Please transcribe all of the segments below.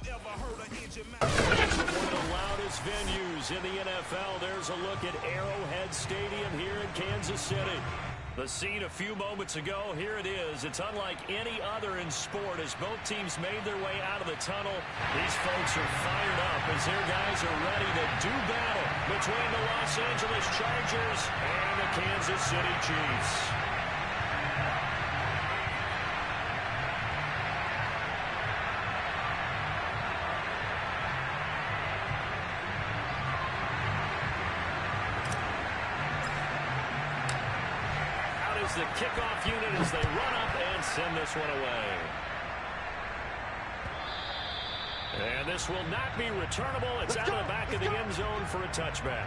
From one of the loudest venues in the NFL, there's a look at Arrowhead Stadium here in Kansas City. The scene a few moments ago, here it is. It's unlike any other in sport as both teams made their way out of the tunnel. These folks are fired up as their guys are ready to do battle between the Los Angeles Chargers and the Kansas City Chiefs. The kickoff unit as they run up and send this one away. And this will not be returnable. It's out of the back of the end zone for a touchback.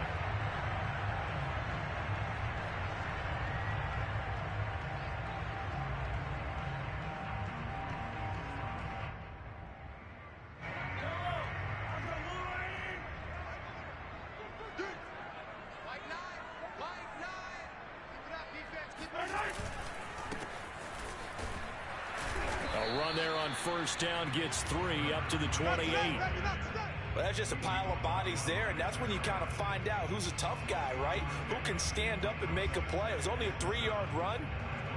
First down gets 3 up to the 28. Well, that's just a pile of bodies there, and that's when you kind of find out who's a tough guy, right? Who can stand up and make a play. It was only a 3-yard run,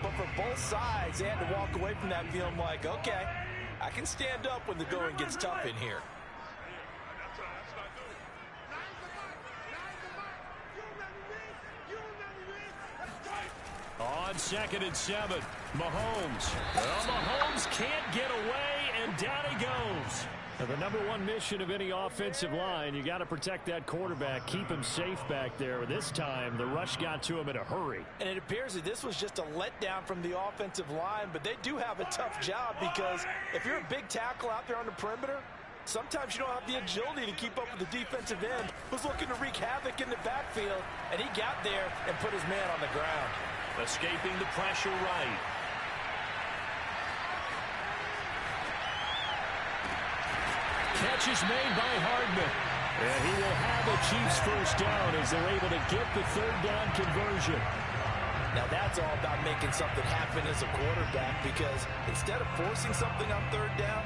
but for both sides, they had to walk away from that feeling like, okay, I can stand up when the going gets tough in here. On 2nd and 7, Mahomes. Well, Mahomes can't get away, and down he goes. Now, the number one mission of any offensive line, you got to protect that quarterback, keep him safe back there. This time, the rush got to him in a hurry. And it appears that this was just a letdown from the offensive line, but they do have a tough job because if you're a big tackle out there on the perimeter, sometimes you don't have the agility to keep up with the defensive end who's looking to wreak havoc in the backfield, and he got there and put his man on the ground. Escaping the pressure right. Catch is made by Hardman. And he will have a Chiefs first down as they're able to get the third down conversion. Now that's all about making something happen as a quarterback, because instead of forcing something on third down,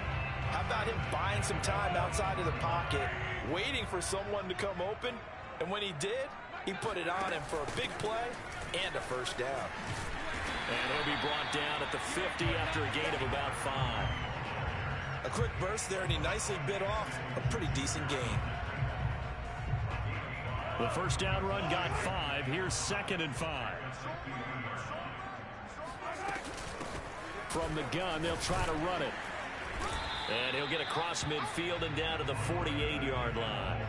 how about him buying some time outside of the pocket, waiting for someone to come open, and when he did, he put it on him for a big play and a first down. And he'll be brought down at the 50 after a gain of about 5. A quick burst there, and he nicely bit off a pretty decent gain. The first down run got 5. Here's 2nd and 5. From the gun, they'll try to run it. And he'll get across midfield and down to the 48-yard line.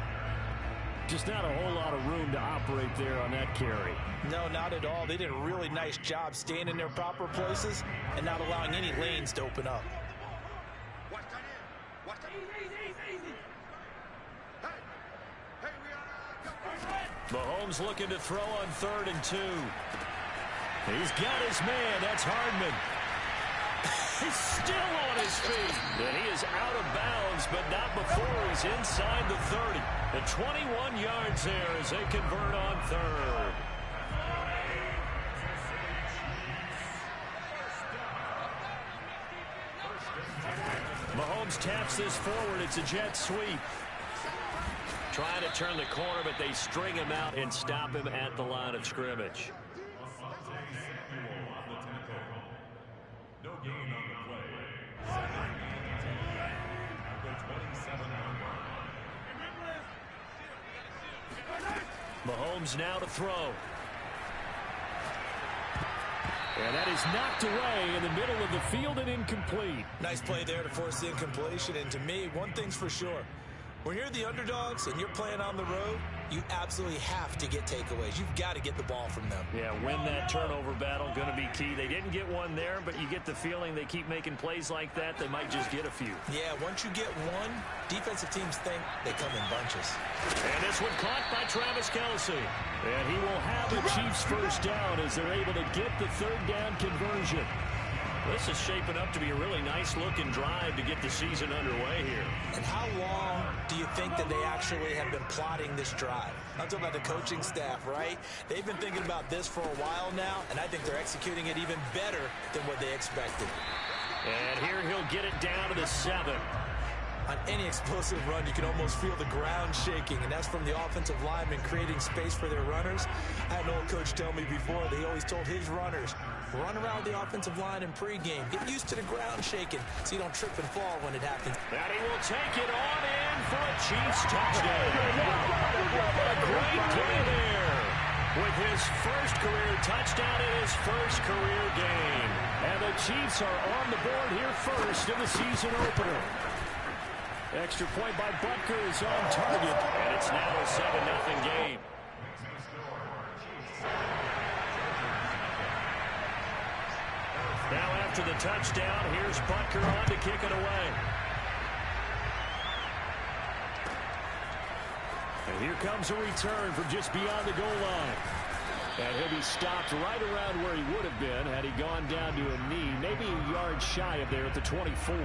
Just not a whole lot of room to operate there on that carry. No, not at all. They did a really nice job staying in their proper places and not allowing any lanes to open up. Mahomes looking to throw on 3rd and 2. He's got his man. That's Hardman. He's still on his feet. And he is out of bounds, but not before he's inside the 30. The 21 yards there as they convert on 3rd. Mahomes taps this forward. It's a jet sweep. Trying to turn the corner, but they string him out and stop him at the line of scrimmage. Mahomes now to throw. And that is knocked away in the middle of the field and incomplete. Nice play there to force the incompletion. And to me, one thing's for sure. When you're the underdogs and you're playing on the road, you absolutely have to get takeaways. You've got to get the ball from them. Yeah, win that turnover battle, going to be key. They didn't get one there, but you get the feeling they keep making plays like that, they might just get a few. Yeah, once you get one, defensive teams think they come in bunches. And this one caught by Travis Kelce. And he will have the Chiefs first down as they're able to get the third down conversion. This is shaping up to be a really nice-looking drive to get the season underway here. And how long do you think that they actually have been plotting this drive? I'm talking about the coaching staff, right? They've been thinking about this for a while now, and I think they're executing it even better than what they expected. And here he'll get it down to the 7. On any explosive run, you can almost feel the ground shaking, and that's from the offensive linemen creating space for their runners. I had an old coach tell me before, they always told his runners, run around the offensive line in pregame. Get used to the ground shaking so you don't trip and fall when it happens. And he will take it on in for a Chiefs touchdown. A great play there with his first career touchdown in his first career game. And the Chiefs are on the board here first in the season opener. Extra point by Butker is on target, and it's now a 7-0 game. Now after the touchdown, here's Butker on to kick it away. And here comes a return from just beyond the goal line. And he'll be stopped right around where he would have been had he gone down to a knee, maybe a yard shy of there at the 24.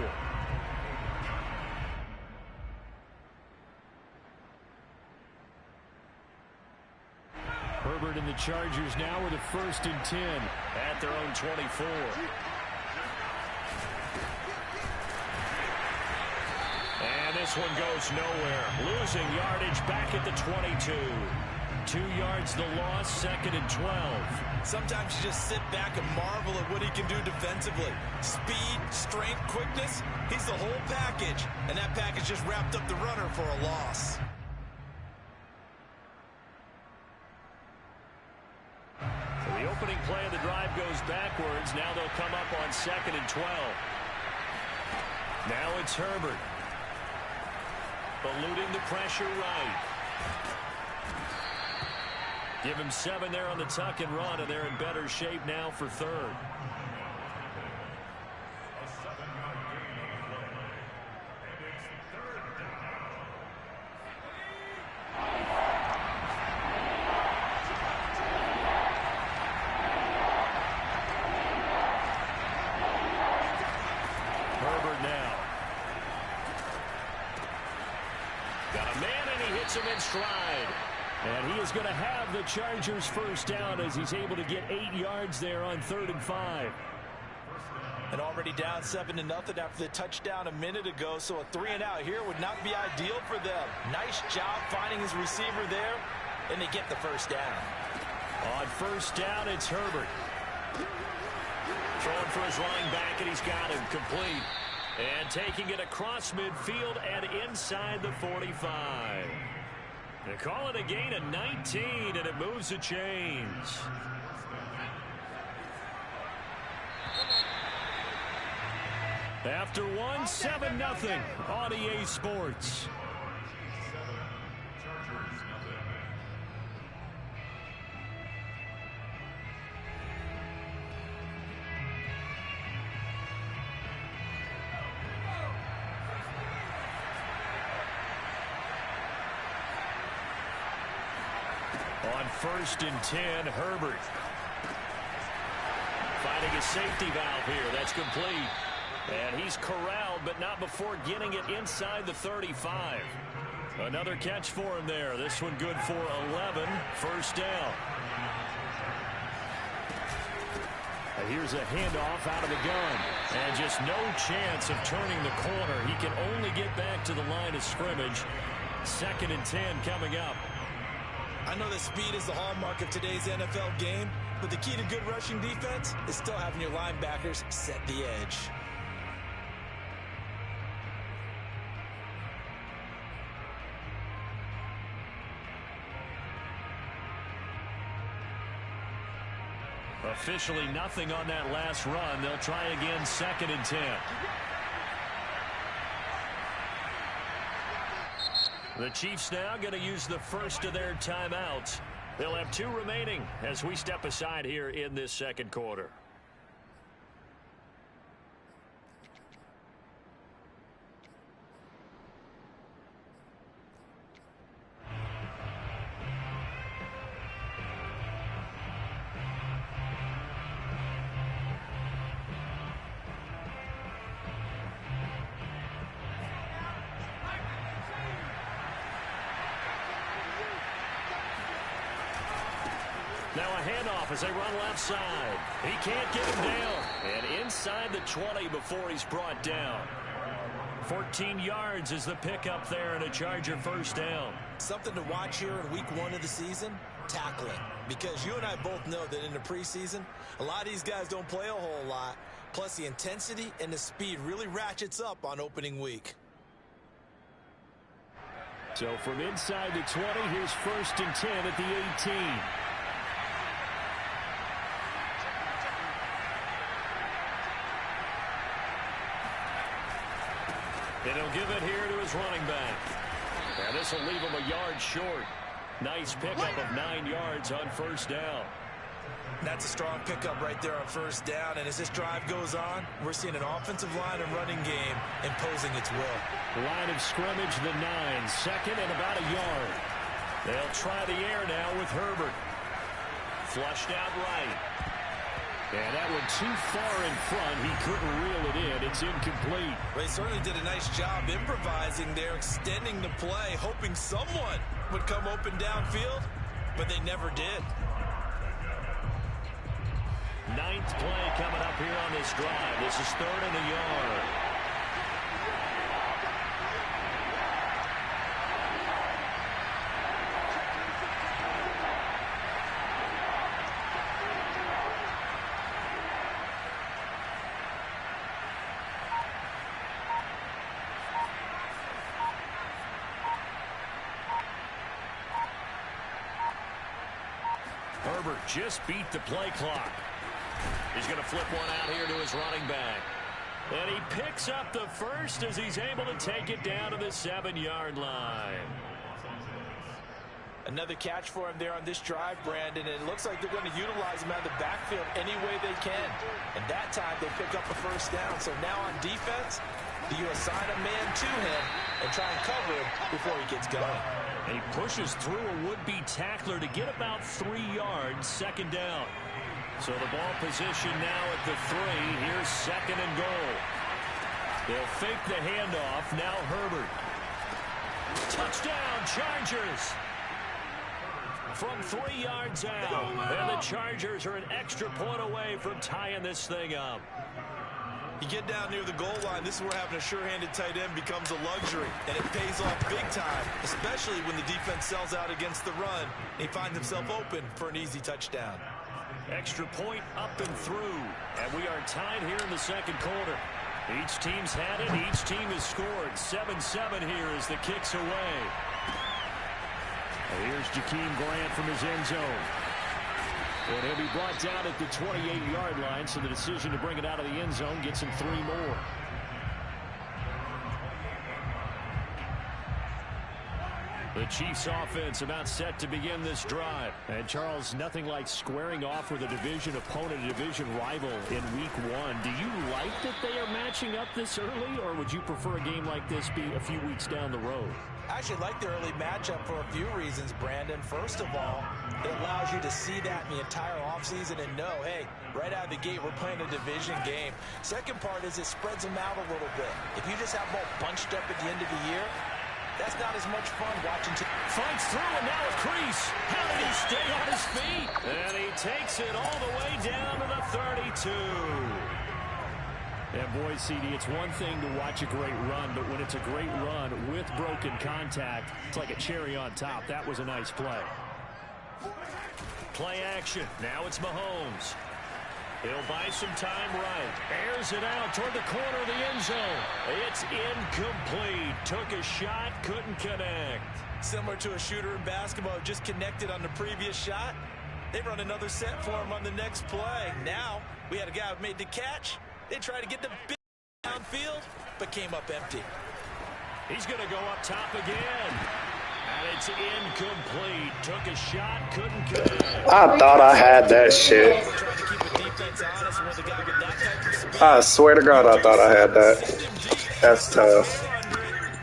Herbert and the Chargers now with a 1st and 10 at their own 24. And this one goes nowhere. Losing yardage back at the 22. 2 yards the loss, 2nd and 12. Sometimes you just sit back and marvel at what he can do defensively. Speed, strength, quickness, he's the whole package. And that package just wrapped up the runner for a loss. So the opening play of the drive goes backwards. Now they'll come up on 2nd and 12. Now it's Herbert. Eluding the pressure right. Give him 7 there on the tuck and run, and they're in better shape now for 3rd. Herbert now. Got a man, and he hits him in stride. And he is going to have the Chargers 1st down as he's able to get 8 yards there on 3rd and 5. And already down 7-0 after the touchdown a minute ago, so a 3-and-out here would not be ideal for them. Nice job finding his receiver there, and they get the 1st down. On 1st down, it's Herbert. Throwing for his running back, and he's got him complete. And taking it across midfield and inside the 45. They call it a gain of 19, and it moves the chains. After 7-0 on EA Sports. On 1st and 10, Herbert. Finding a safety valve here. That's complete. And he's corralled, but not before getting it inside the 35. Another catch for him there. This one good for 11. 1st down. And here's a handoff out of the gun. And just no chance of turning the corner. He can only get back to the line of scrimmage. 2nd and 10 coming up. I know that speed is the hallmark of today's NFL game, but the key to good rushing defense is still having your linebackers set the edge. Officially nothing on that last run. They'll try again, 2nd and 10. The Chiefs now going to use the first of their timeouts. They'll have 2 remaining as we step aside here in this 2nd quarter. Now a handoff as they run left side. He can't get him down. And inside the 20 before he's brought down. 14 yards is the pickup there and a Charger first down. Something to watch here in week 1 of the season, tackling. Because you and I both know that in the preseason, a lot of these guys don't play a whole lot. Plus the intensity and the speed really ratchets up on opening week. So from inside the 20, here's 1st and 10 at the 18. And he'll give it here to his running back. And this will leave him a yard short. Nice pickup of 9 yards on first down. That's a strong pickup right there on first down. And as this drive goes on, we're seeing an offensive line and running game imposing its will. Line of scrimmage, the 9. Second and about a yard. They'll try the air now with Herbert. Flushed out right. And that one too far in front. He couldn't reel it in. It's incomplete. Well, he certainly did a nice job improvising there, extending the play, hoping someone would come open downfield, but they never did. 9th play coming up here on this drive. This is 3rd and a yard. Herbert just beat the play clock. He's going to flip one out here to his running back. And he picks up the first as he's able to take it down to the 7-yard line. Another catch for him there on this drive, Brandon. And it looks like they're going to utilize him out of the backfield any way they can. And that time they pick up a first down. So now on defense, do you assign a man to him and try and cover him before he gets going? And he pushes through a would-be tackler to get about 3 yards, 2nd down. So the ball position now at the 3. Here's 2nd and goal. They'll fake the handoff. Now Herbert. Touchdown, Chargers. From 3 yards out. And the Chargers are an extra point away from tying this thing up. You get down near the goal line, this is where having a sure-handed tight end becomes a luxury, and it pays off big time, especially when the defense sells out against the run, and he finds himself open for an easy touchdown. Extra point up and through, and we are tied here in the 2nd quarter. Each team's had it, each team has scored. 7-7 here as the kick's away. And here's Jakeem Grant from his end zone. And he'll be brought down at the 28-yard line, so the decision to bring it out of the end zone gets him 3 more. The Chiefs offense about set to begin this drive. And Charles, nothing like squaring off with a division opponent, a division rival in week 1. Do you like that they are matching up this early, or would you prefer a game like this be a few weeks down the road? I actually like the early matchup for a few reasons, Brandon. First of all, it allows you to see that in the entire offseason and know, hey, right out of the gate, we're playing a division game. Second part is it spreads them out a little bit. If you just have them all bunched up at the end of the year, that's not as much fun watching. Fights through, and now a crease. How did he stay on his feet? And he takes it all the way down to the 32. And boy, CD, it's one thing to watch a great run, but when it's a great run with broken contact, it's like a cherry on top. That was a nice play. Play action. Now it's Mahomes. He'll buy some time right. Airs it out toward the corner of the end zone. It's incomplete. Took a shot, couldn't connect. Similar to a shooter in basketball, just connected on the previous shot. They run another set for him on the next play. Now, we had a guy who made the catch. They tried to get the big downfield, but came up empty. He's going to go up top again. And it's incomplete. Took a shot, couldn't connect. I thought I had that shit. I swear to God, I thought I had that. That's tough.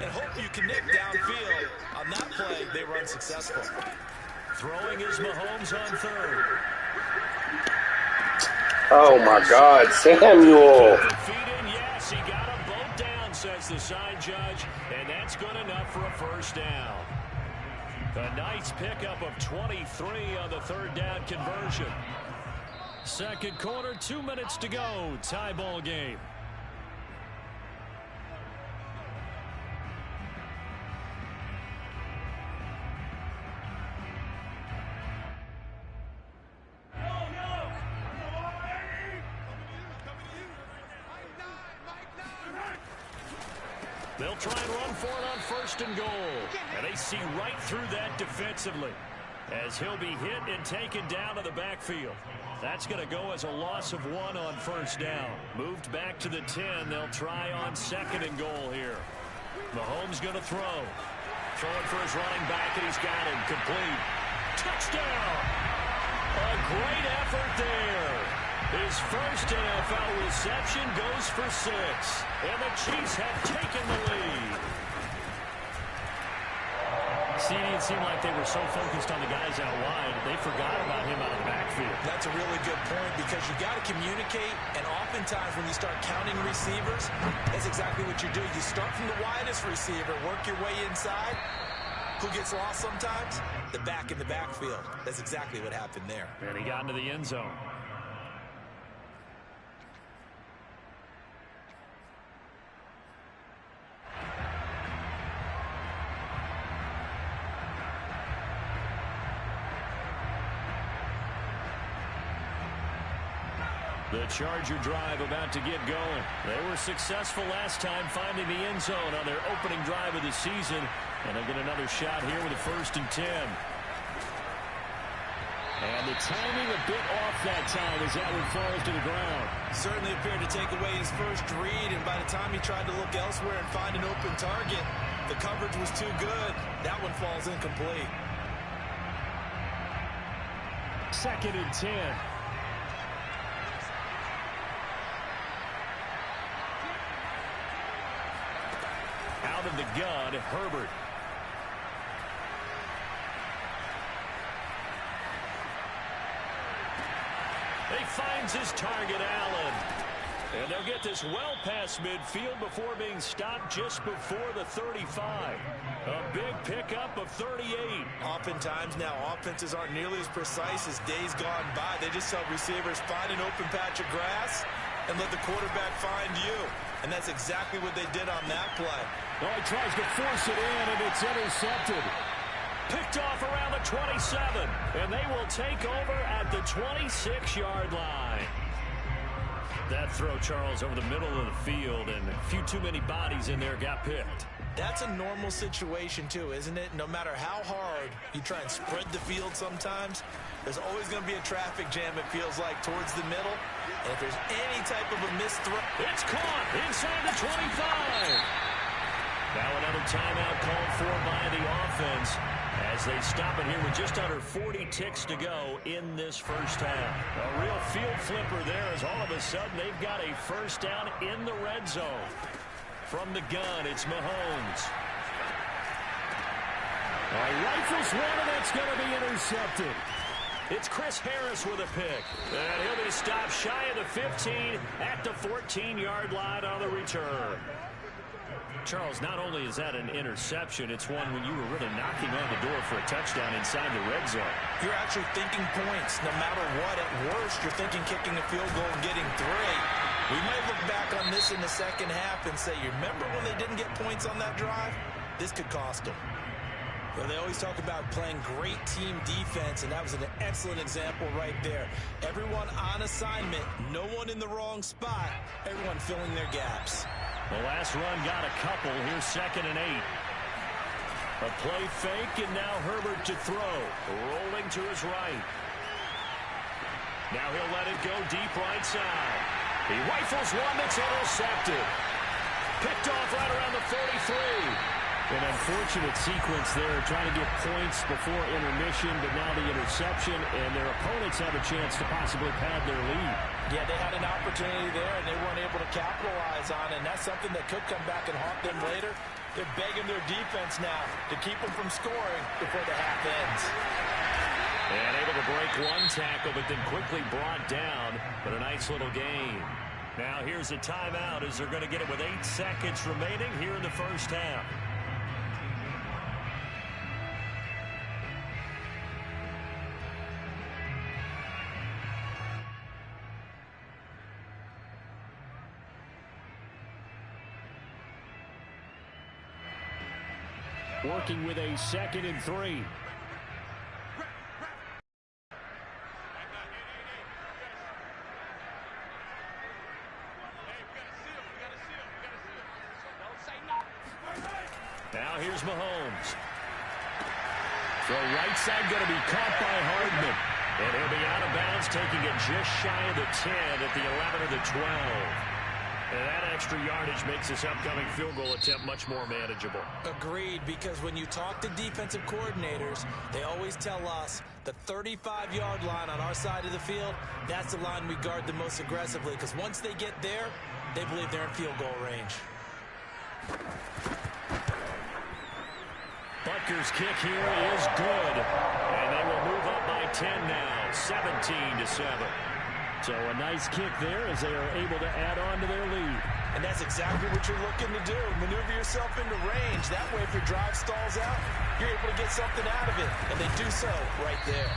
And hope you connect downfield. On that play, they were unsuccessful. Throwing is Mahomes on 3rd. Oh my God, Samuel. Yes, he got them both down, says the side judge, and that's good enough for a first down. A nice pickup of 23 on the 3rd down conversion. 2nd quarter, 2 minutes to go. Tie ball game. They'll try and run for it on 1st and goal. And they see right through that defensively as he'll be hit and taken down to the backfield. That's going to go as a loss of 1 on 1st down. Moved back to the 10. They'll try on 2nd and goal here. Mahomes going to throw. Throwing for his running back, and he's got him. Complete. Touchdown! A great effort there. His first NFL reception goes for 6. And the Chiefs have taken the lead. CD, it seemed like they were so focused on the guys out wide, they forgot about him out of the backfield. That's a really good point because you got to communicate, and oftentimes when you start counting receivers, that's exactly what you do. You start from the widest receiver, work your way inside. Who gets lost sometimes? The back in the backfield. That's exactly what happened there. And he got into the end zone. The Charger drive about to get going. They were successful last time finding the end zone on their opening drive of the season. And they'll get another shot here with a 1st and 10. And the timing a bit off that time as that one falls to the ground. Certainly appeared to take away his first read, and by the time he tried to look elsewhere and find an open target, the coverage was too good. That one falls incomplete. 2nd and 10. Out of the gun, Herbert. He finds his target, Allen. And they'll get this well past midfield before being stopped just before the 35. A big pickup of 38. Oftentimes now, offenses aren't nearly as precise as days gone by. They just help receivers find an open patch of grass and let the quarterback find you. And that's exactly what they did on that play. Oh, he tries to force it in, and it's intercepted. Picked off around the 27, and they will take over at the 26-yard line. That throw, Charles, over the middle of the field, and a few too many bodies in there got picked. That's a normal situation, too, isn't it? No matter how hard you try and spread the field sometimes, there's always going to be a traffic jam, it feels like, towards the middle. And if there's any type of a missed throw... It's caught inside the 25. Now another timeout called for by the offense as they stop it here with just under 40 ticks to go in this first half. A real field flipper there as all of a sudden they've got a 1st down in the red zone. From the gun, it's Mahomes. Rifles one, and that's going to be intercepted. It's Chris Harris with a pick. And he'll be stopped shy of the 15 at the 14-yard line on the return. Charles, not only is that an interception, it's one when you were really knocking on the door for a touchdown inside the red zone. You're actually thinking points no matter what. At worst, you're thinking kicking a field goal and getting 3. We might look back on this in the second half and say, you remember when they didn't get points on that drive? This could cost them. Well, they always talk about playing great team defense, and that was an excellent example right there. Everyone on assignment, no one in the wrong spot, everyone filling their gaps. The last run got a couple. Here's 2nd and 8. A play fake, and now Herbert to throw. Rolling to his right. Now he'll let it go deep right side. He rifles one that's intercepted. Picked off right around the 43. An unfortunate sequence there, trying to get points before intermission, but now the interception, and their opponents have a chance to possibly pad their lead. Yeah, they had an opportunity there, and they weren't able to capitalize on it, and that's something that could come back and haunt them later. They're begging their defense now to keep them from scoring before the half ends. And able to break one tackle, but then quickly brought down, but a nice little gain. Now here's a timeout as they're going to get it with 8 seconds remaining here in the first half. Working with a 2nd and 3. Now here's Mahomes. The right side going to be caught by Hardman. And he'll be out of bounds, taking it just shy of the 10 at the 11 of the 12. And that extra yardage makes this upcoming field goal attempt much more manageable. Agreed, because when you talk to defensive coordinators, they always tell us the 35-yard line on our side of the field, that's the line we guard the most aggressively, because once they get there, they believe they're in field goal range. Butker's kick here is good. And they will move up by 10 now, 17-7. So a nice kick there as they are able to add on to their lead. And that's exactly what you're looking to do. Maneuver yourself into range. That way, if your drive stalls out, you're able to get something out of it. And they do so right there.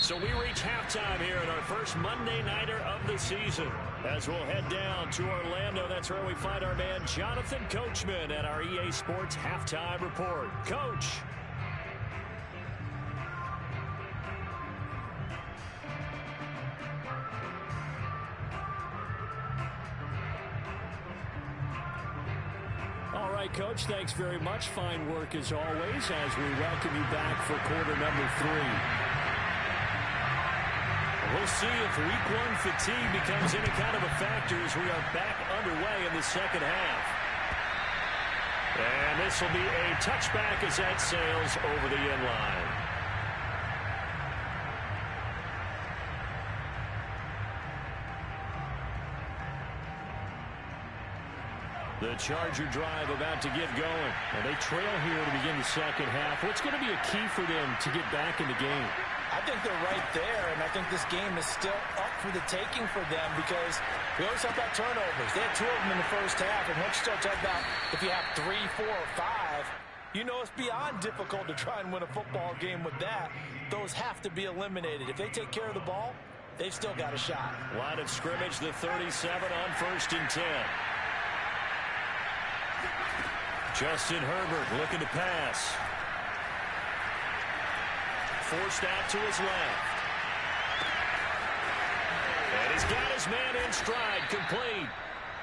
So we reach halftime here in our first Monday Nighter of the season. As we'll head down to Orlando, that's where we find our man Jonathan Coachman at our EA Sports Halftime Report. Coach. All right, Coach, thanks very much. Fine work as always as we welcome you back for quarter number 3. We'll see if week 1 fatigue becomes any kind of a factor as we are back underway in the second half. And this will be a touchback as that sails over the end line. The Charger drive about to get going. And they trail here to begin the second half. What's going to be a key for them to get back in the game? I think they're right there, and I think this game is still up for the taking for them because we always talk about turnovers. They had 2 of them in the first half, and once you start talking about if you have 3, 4, or 5, you know it's beyond difficult to try and win a football game with that. Those have to be eliminated. If they take care of the ball, they've still got a shot. Line of scrimmage, the 37 on 1st and 10. Justin Herbert looking to pass. Forced out to his left. And he's got his man in stride, complete.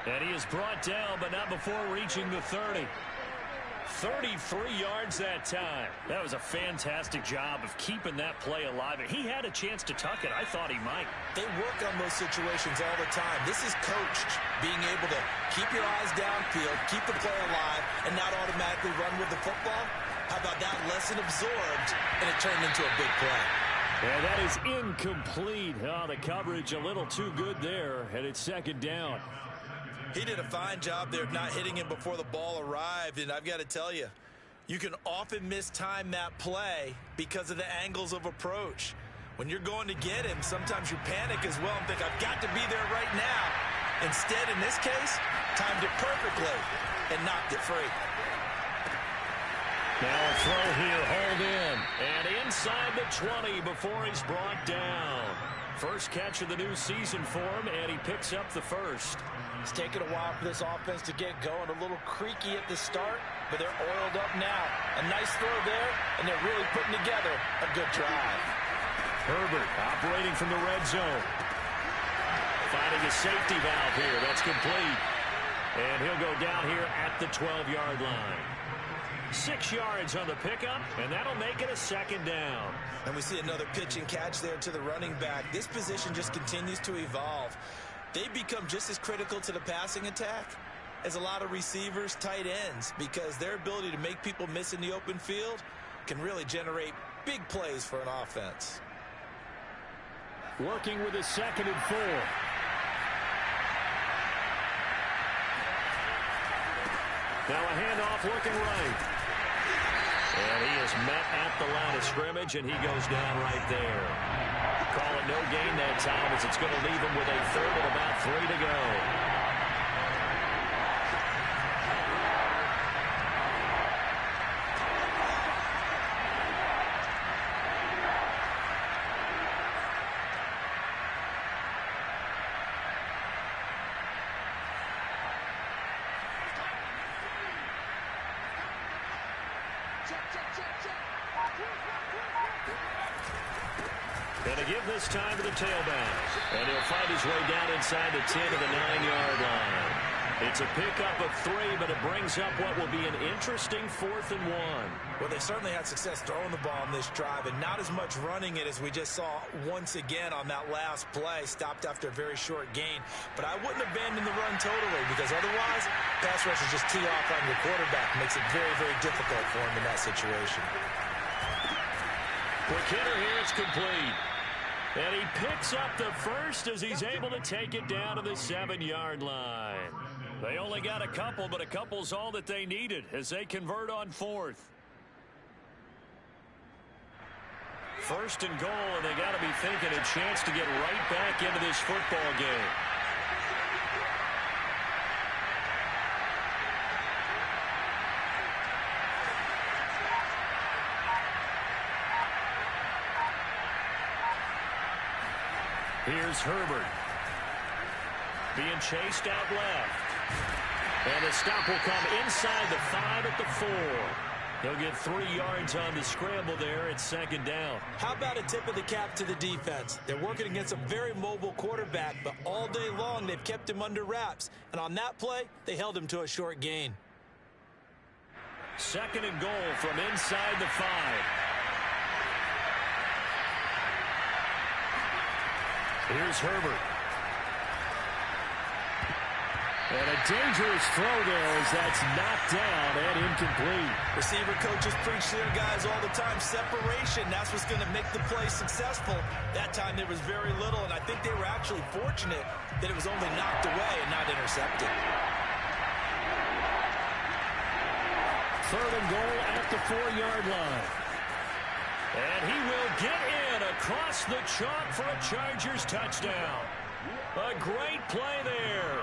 And he is brought down, but not before reaching the 30. 33 yards that time. That was a fantastic job of keeping that play alive. He had a chance to tuck it. I thought he might. They work on those situations all the time. This is coached, being able to keep your eyes downfield, keep the play alive, and not automatically run with the football. How about that lesson absorbed, and it turned into a big play? Yeah, that is incomplete. Oh, the coverage a little too good there, and it's second down. He did a fine job there of not hitting him before the ball arrived, and I've got to tell you, you can often mistime that play because of the angles of approach. When you're going to get him, sometimes you panic as well and think, I've got to be there right now. Instead, in this case, timed it perfectly and knocked it free. Now a throw here, hold in, and inside the 20 before he's brought down. First catch of the new season for him, and he picks up the first. It's taken a while for this offense to get going. A little creaky at the start, but they're oiled up now. A nice throw there, and they're really putting together a good drive. Herbert operating from the red zone. Finding a safety valve here. That's complete. And he'll go down here at the 12-yard line. 6 yards on the pickup, and that'll make it a second down. And we see another pitch and catch there to the running back. This position just continues to evolve. They become just as critical to the passing attack as a lot of receivers, tight ends, because their ability to make people miss in the open field can really generate big plays for an offense. Working with a 2nd and 4. Now a handoff looking right. And he is met at the line of scrimmage, and he goes down right there. Call it no gain that time as it's going to leave him with a 3rd and about 3 to go. Going to give this time to the tailback. And he'll find his way down inside the 10 to the 9-yard line. It's a pickup of 3, but it brings up what will be an interesting 4th and 1. Well, they certainly had success throwing the ball on this drive, and not as much running it as we just saw once again on that last play. Stopped after a very short gain. But I wouldn't abandon the run totally, because otherwise, pass rush is just tee off on your quarterback. Makes it very, very difficult for him in that situation. Quick hitter here, it's complete. And he picks up the first as he's able to take it down to the 7-yard line. They only got a couple, but a couple's all that they needed as they convert on 4th. 1st and goal, and they got to be thinking a chance to get right back into this football game. Here's Herbert. Being chased out left. And the stop will come inside the 5 at the 4. He'll get 3 yards on the scramble there at 2nd down. How about a tip of the cap to the defense? They're working against a very mobile quarterback, but all day long they've kept him under wraps. And on that play, they held him to a short gain. 2nd and goal from inside the 5. Here's Herbert. And a dangerous throw there as that's knocked down and incomplete. Receiver coaches preach to their guys all the time. Separation, that's what's going to make the play successful. That time there was very little, and I think they were actually fortunate that it was only knocked away and not intercepted. 3rd and goal at the 4-yard line. And he will get in across the chalk for a Chargers touchdown. A great play there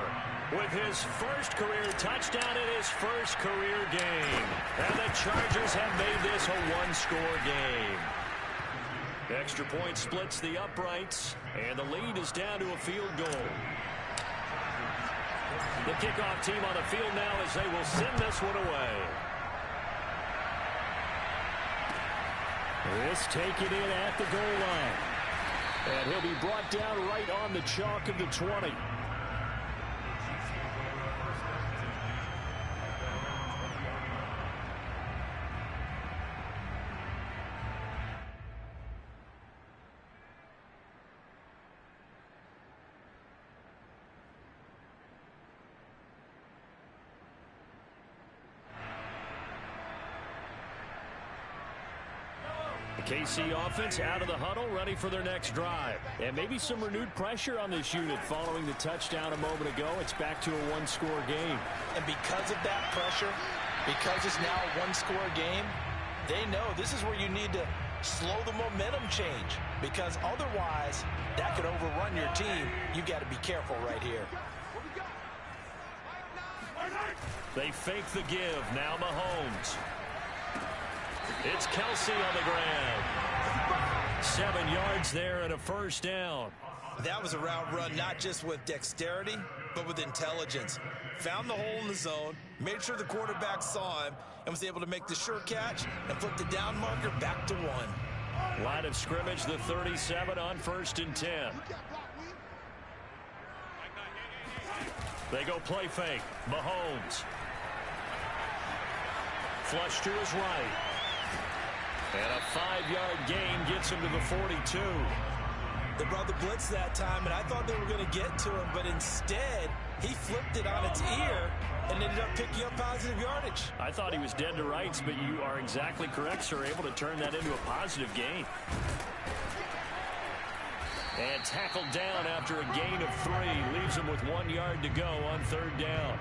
with his first career touchdown in his first career game. And the Chargers have made this a 1-score game. Extra point splits the uprights, and the lead is down to a field goal. The kickoff team on the field now as they will send this one away. This taken in at the goal line. And he'll be brought down right on the chalk of the 20. KC offense out of the huddle, ready for their next drive. And maybe some renewed pressure on this unit following the touchdown a moment ago. It's back to a 1-score game. And because of that pressure, because it's now a 1-score game, they know this is where you need to slow the momentum change. Because otherwise, that could overrun your team. You've got to be careful right here. They fake the give. Now Mahomes. It's Kelsey on the ground. 7 yards there and a 1st down. That was a route run not just with dexterity, but with intelligence. Found the hole in the zone, made sure the quarterback saw him, and was able to make the sure catch and flip the down marker back to 1. Line of scrimmage, the 37 on 1st and 10. They go play fake. Mahomes. Flush to his right. And a 5-yard gain gets him to the 42. They brought the blitz that time, and I thought they were going to get to him, but instead, he flipped it on its ear and ended up picking up positive yardage. I thought he was dead to rights, but you are exactly correct, sir. Able to turn that into a positive gain. And tackled down after a gain of 3. Leaves him with 1 yard to go on 3rd down.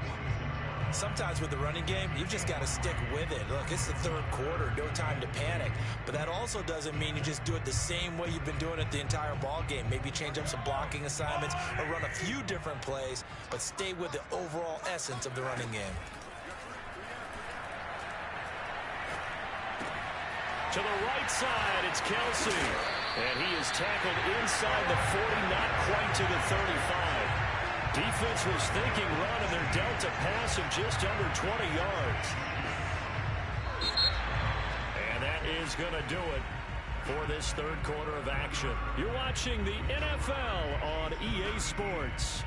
Sometimes with the running game, you've just got to stick with it. Look, it's the 3rd quarter, no time to panic. But that also doesn't mean you just do it the same way you've been doing it the entire ball game. Maybe change up some blocking assignments or run a few different plays, but stay with the overall essence of the running game. To the right side, it's Kelsey. And he is tackled inside the 40, not quite to the 35. Defense was thinking run, and they're dealt a pass of just under 20 yards. And that is going to do it for this 3rd quarter of action. You're watching the NFL on EA Sports.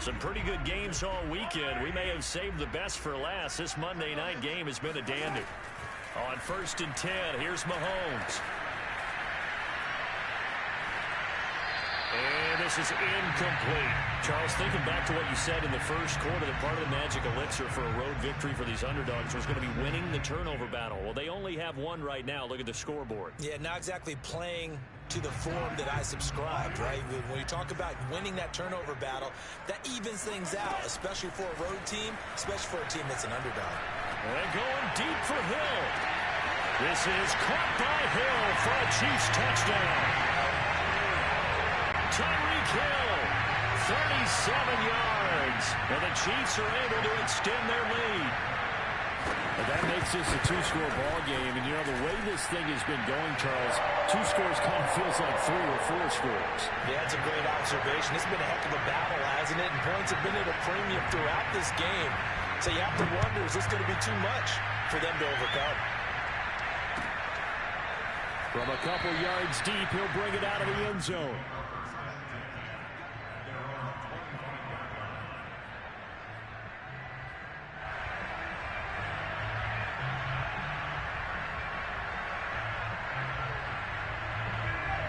Some pretty good games all weekend. We may have saved the best for last. This Monday night game has been a dandy. On 1st and 10, here's Mahomes. And this is incomplete. Charles, thinking back to what you said in the first quarter, that part of the magic elixir for a road victory for these underdogs was going to be winning the turnover battle. Well, they only have one right now. Look at the scoreboard. Yeah, not exactly playing to the form that I subscribed, right? When you talk about winning that turnover battle, that evens things out, especially for a road team, especially for a team that's an underdog. And going deep for Hill. This is caught by Hill for a Chiefs touchdown. Tyreek Hill, 37 yards, and the Chiefs are able to extend their lead. And that makes this a two-score ball game, and you know the way this thing has been going, Charles, 2 scores kind of feels like 3 or 4 scores. Yeah, that's a great observation. This has been a heck of a battle, hasn't it? And points have been at a premium throughout this game. So you have to wonder, is this going to be too much for them to overcome? From a couple yards deep, he'll bring it out of the end zone.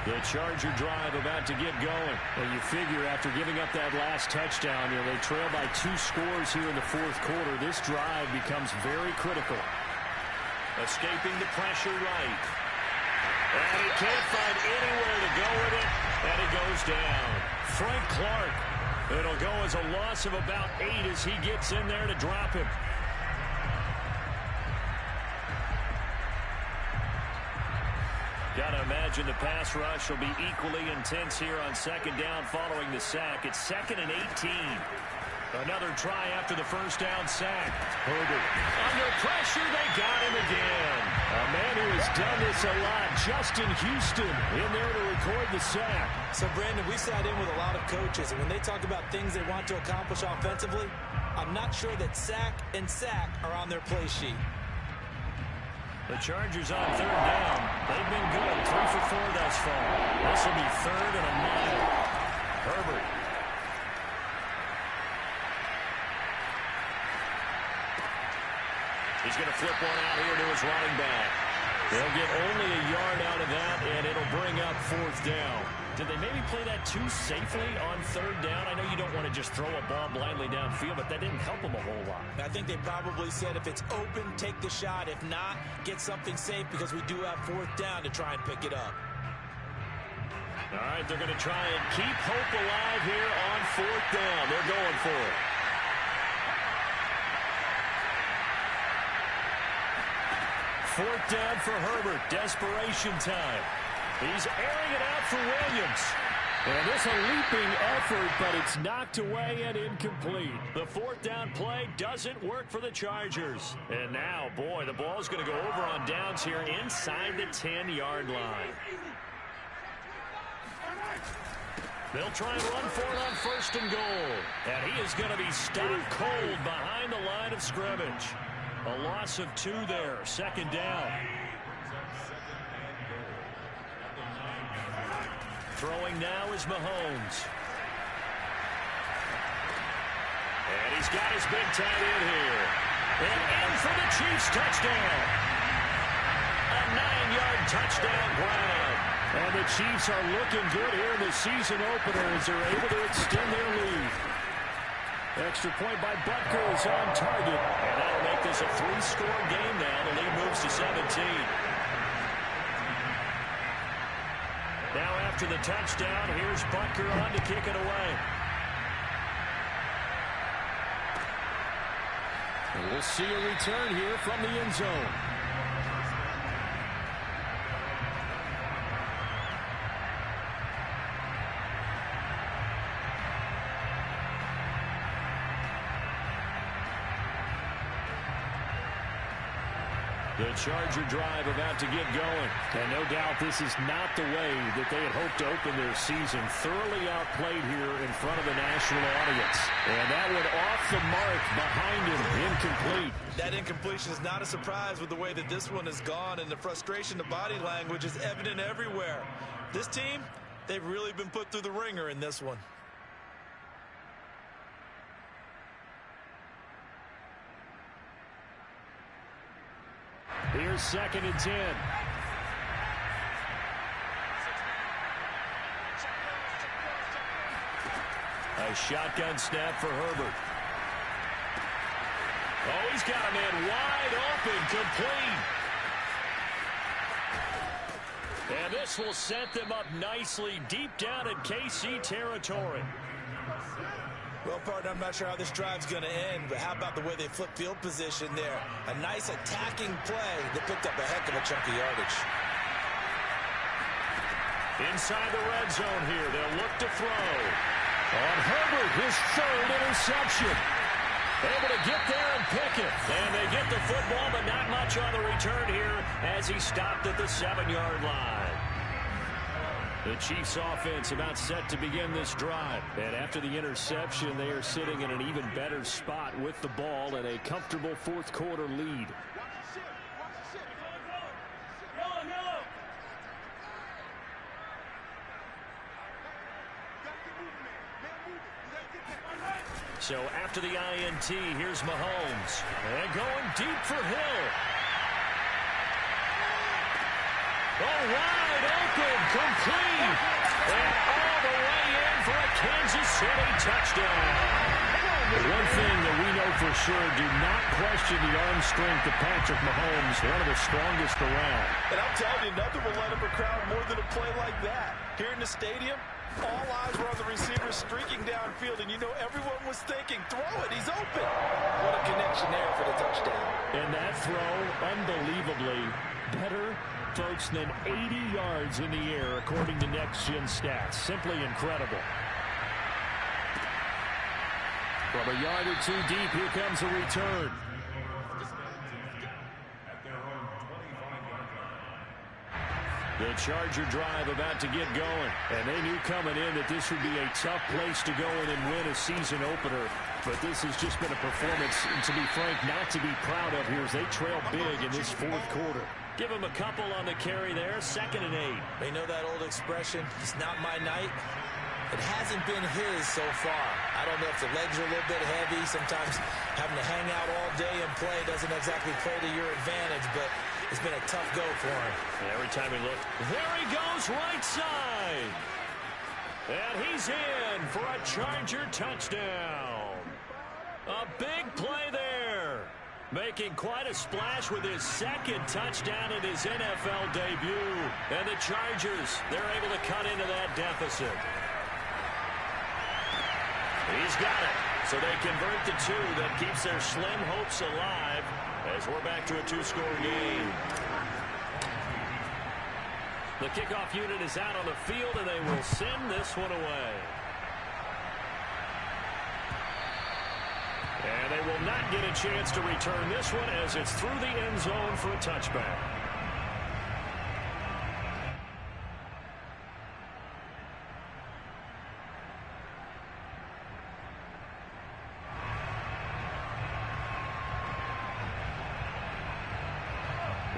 The Charger drive about to get going. Well, you figure after giving up that last touchdown, they trail by 2 scores here in the 4th quarter. This drive becomes very critical. Escaping the pressure right. And he can't find anywhere to go with it, and it goes down. Frank Clark. It'll go as a loss of about 8 as he gets in there to drop him. Got to imagine the pass rush will be equally intense here on 2nd down following the sack. It's 2nd and 18. Another try after the first down sack. Herbert under pressure. They got him again. A man who has done this a lot, Justin Houston, in there to record the sack. So, Brandon, we sat in with a lot of coaches, and when they talk about things they want to accomplish offensively, I'm not sure that sack and sack are on their play sheet. The Chargers on 3rd down. They've been good. 3 for 4 thus far. This will be 3rd and a mile. Herbert. He's going to flip one out here to his running back. They'll get only a yard out of that, and it'll bring up 4th down. Did they maybe play that too safely on 3rd down? I know you don't want to just throw a ball blindly downfield, but that didn't help them a whole lot. I think they probably said if it's open, take the shot. If not, get something safe because we do have 4th down to try and pick it up. All right, they're going to try and keep hope alive here on 4th down. They're going for it. Fourth down for Herbert. Desperation time. He's airing it out for Williams. And this a leaping effort, but it's knocked away and incomplete. The 4th down play doesn't work for the Chargers. And now, boy, the ball's going to go over on downs here inside the 10-yard line. They'll try and run for it on 1st and goal. And he is going to be stopped cold behind the line of scrimmage. A loss of 2 there. 2nd down. Throwing now is Mahomes. And he's got his big tight end here. And in for the Chiefs touchdown. A 9-yard touchdown grab. And the Chiefs are looking good here in the season opener as they're able to extend their lead. Extra point by Butker is on target. And that'll make this a 3-score game now. The lead moves to 17. Now after the touchdown, here's Butker on to kick it away. And we'll see a return here from the end zone. The Charger drive about to get going. And no doubt this is not the way that they had hoped to open their season. Thoroughly outplayed here in front of a national audience. And that one off the mark behind him, incomplete. That incompletion is not a surprise with the way that this one has gone, and the frustration, the body language is evident everywhere. This team, they've really been put through the ringer in this one. Here's 2nd and 10. A shotgun snap for Herbert. Oh, he's got a man wide open, complete. And this will set them up nicely deep down in KC territory. Well, partner, I'm not sure how this drive's going to end, but how about the way they flip field position there? A nice attacking play that picked up a heck of a chunk of yardage. Inside the red zone here, they'll look to throw. On Herbert, his 3rd interception. Able to get there and pick it. And they get the football, but not much on the return here as he stopped at the 7-yard line. The Chiefs offense about set to begin this drive. And after the interception, they are sitting in an even better spot with the ball and a comfortable 4th quarter lead. So after the INT, here's Mahomes. And going deep for Hill. Oh, wide open, complete. And all the way in for a Kansas City touchdown. The one thing that we know for sure, do not question the arm strength of Patrick Mahomes, one of the strongest around. And I'm telling you, nothing will let up a crowd more than a play like that. Here in the stadium, all eyes were on the receiver streaking downfield, and you know everyone was thinking, throw it, he's open. What a connection there for the touchdown. And that throw, unbelievably better, folks, than 80 yards in the air, according to Next Gen Stats. Simply incredible. From a yard or two deep, here comes a return. The Charger drive about to get going. And they knew coming in that this would be a tough place to go in and win a season opener. But this has just been a performance, and to be frank, not to be proud of here as they trail big in this 4th quarter. Give him a couple on the carry there. 2nd and 8. They know that old expression, it's not my night. It hasn't been his so far. I don't know if the legs are a little bit heavy. Sometimes having to hang out all day and play doesn't exactly play to your advantage, but it's been a tough go for him. And every time he looked, there he goes right side. And he's in for a Charger touchdown. A big play there. Making quite a splash with his 2nd touchdown in his NFL debut. And the Chargers, they're able to cut into that deficit. He's got it. So they convert the 2. That keeps their slim hopes alive as we're back to a 2-score game. The kickoff unit is out on the field, and they will send this one away. And they will not get a chance to return this one as it's through the end zone for a touchback.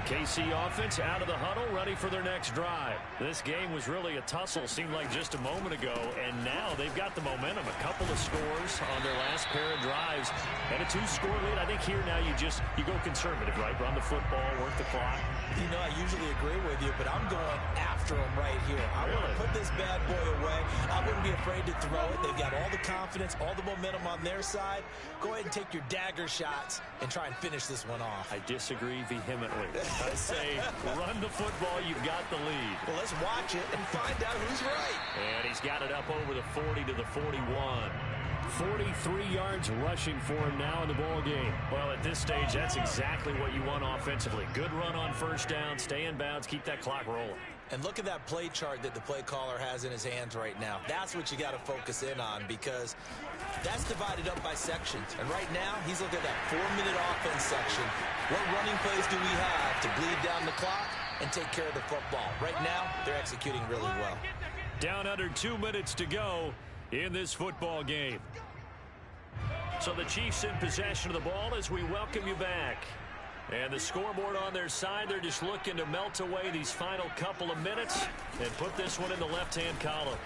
KC offense out of the huddle, ready for their next drive. This game was really a tussle, seemed like just a moment ago, and now they've got the momentum. A couple of scores on their last pair of drives, and a 2-score lead. I think here now you go conservative, right? Run the football, work the clock. You know, I usually agree with you, but I'm going after them right here. I want to put this bad boy away. I wouldn't be afraid to throw it. They've got all the confidence, all the momentum on their side. Go ahead and take your dagger shots and try and finish this one off. I disagree vehemently. I say run the football, you've got the lead. Well, let's watch it and find out who's right. And he's got it up over the 40 to the 41. 43 yards rushing for him now in the ball game. Well, at this stage, that's exactly what you want offensively. Good run on first down, stay in bounds, keep that clock rolling. And look at that play chart that the play caller has in his hands right now. That's what you got to focus in on, because that's divided up by sections. And right now, he's looking at that 4-minute offense section. What running plays do we have to bleed down the clock and take care of the football? Right now, they're executing really well. Down under 2 minutes to go in this football game. So the Chiefs in possession of the ball as we welcome you back. And the scoreboard on their side, they're just looking to melt away these final couple of minutes and put this one in the left-hand column.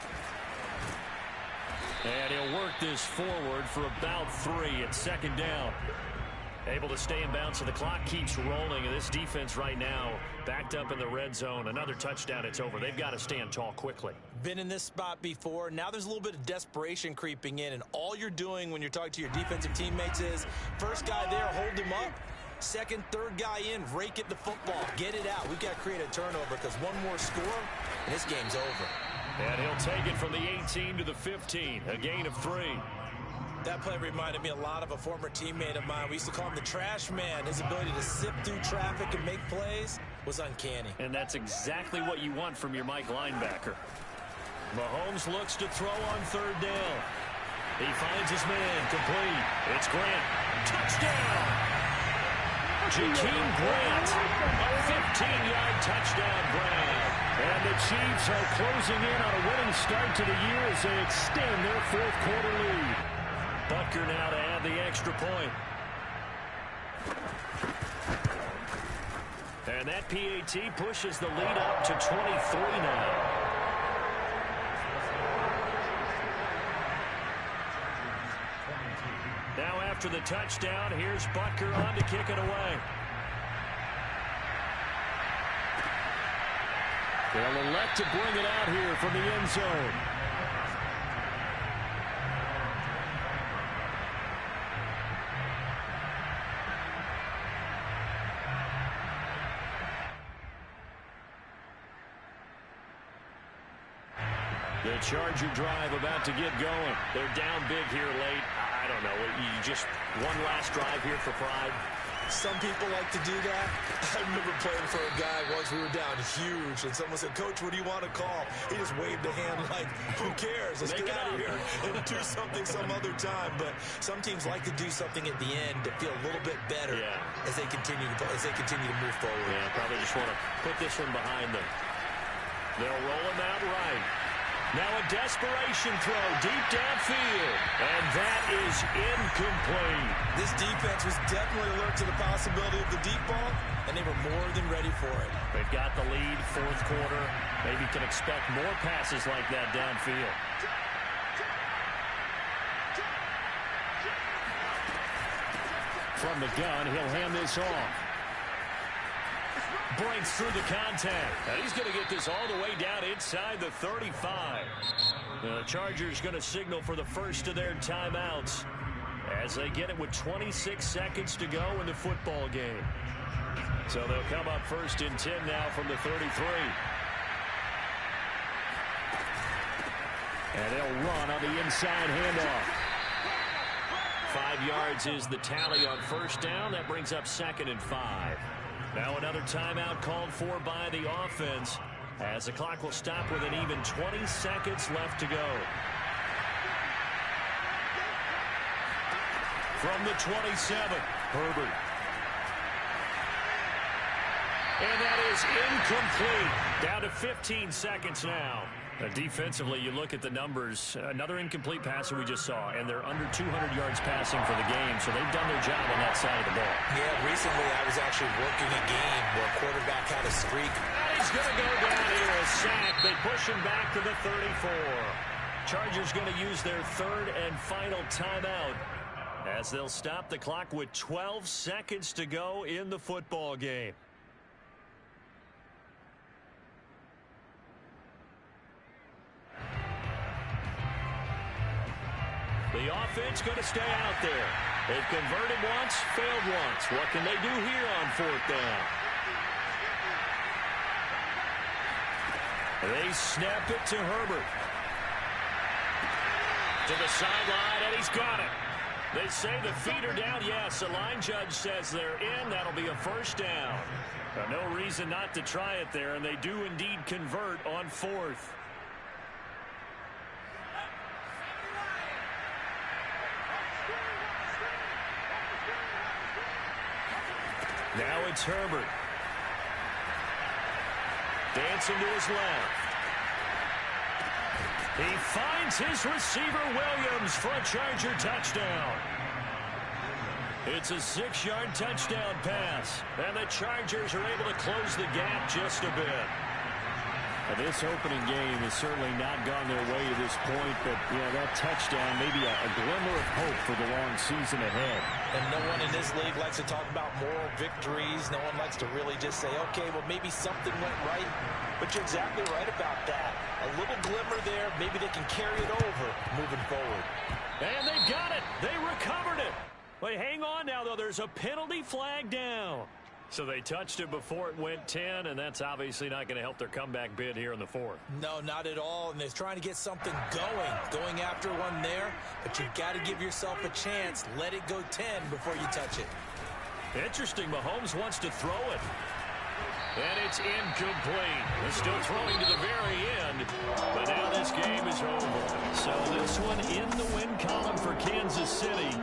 And he'll work this forward for about 3 at second down. Able to stay in bounds, so the clock keeps rolling, and this defense right now backed up in the red zone. Another touchdown, it's over. They've got to stand tall quickly. Been in this spot before. Now there's a little bit of desperation creeping in, and all you're doing when you're talking to your defensive teammates is first guy there, hold him up. Second, third guy in, rake at the football. Get it out. We've got to create a turnover because one more score, and this game's over. And he'll take it from the 18 to the 15, a gain of 3. That play reminded me a lot of a former teammate of mine. We used to call him the trash man. His ability to sift through traffic and make plays was uncanny. And that's exactly what you want from your Mike linebacker. Mahomes looks to throw on third down. He finds his man, complete. It's Grant. Touchdown! Jakeem Grant, a 15-yard touchdown grab. And the Chiefs are closing in on a winning start to the year as they extend their fourth quarter lead. Butker now to add the extra point. And that PAT pushes the lead up to 23 now. Now after the touchdown, here's Butker on to kick it away. They'll elect to bring it out here from the end zone. The Charger drive about to get going. They're down big here late. I don't know. You just one last drive here for pride. Some people like to do that. I remember playing for a guy once. We were down huge, and someone said, "Coach, what do you want to call?" He just waved a hand like, "Who cares? Let's get out of here and do something some other time." But some teams like to do something at the end to feel a little bit better as they continue to move forward. Yeah, probably just want to put this one behind them. They'll roll him out right. Now a desperation throw deep downfield, and that is incomplete. This defense was definitely alert to the possibility of the deep ball, and they were more than ready for it. They've got the lead, fourth quarter. Maybe can expect more passes like that downfield. From the gun, he'll hand this off. Breaks through the contact. And he's going to get this all the way down inside the 35. The Chargers going to signal for the first of their timeouts as they get it with 26 seconds to go in the football game. So they'll come up first and 10 now from the 33. And they'll run on the inside handoff. 5 yards is the tally on first down. That brings up 2nd and 5. Now another timeout called for by the offense as the clock will stop with an even 20 seconds left to go. From the 27, Herbert. And that is incomplete. Down to 15 seconds now. Defensively, you look at the numbers. Another incomplete pass that we just saw, and they're under 200 yards passing for the game, so they've done their job on that side of the ball. Yeah, recently I was actually working a game where a quarterback had a streak. And he's going to go down here, a sack. They push him back to the 34. Chargers going to use their third and final timeout as they'll stop the clock with 12 seconds to go in the football game. The offense going to stay out there. They've converted once, failed once. What can they do here on fourth down? They snap it to Herbert. To the sideline, and he's got it. They say the feet are down. Yes, the line judge says they're in. That'll be a first down. No reason not to try it there, and they do indeed convert on fourth. Now it's Herbert. Dancing to his left. He finds his receiver, Williams, for a Charger touchdown. It's a 6-yard touchdown pass, and the Chargers are able to close the gap just a bit. This opening game has certainly not gone their way to this point, but yeah, that touchdown, maybe a glimmer of hope for the long season ahead. And no one in this league likes to talk about moral victories. No one likes to really just say, okay, well, maybe something went right. But you're exactly right about that. A little glimmer there. Maybe they can carry it over moving forward. And they've got it. They recovered it. Wait, hang on now, though. There's a penalty flag down. So they touched it before it went 10, and that's obviously not going to help their comeback bid here in the fourth. No, not at all. And they're trying to get something going after one there. But you've got to give yourself a chance. Let it go 10 before you touch it. Interesting. Mahomes wants to throw it. And it's incomplete. They're still throwing to the very end. But now this game is over. So this one in the win column for Kansas City.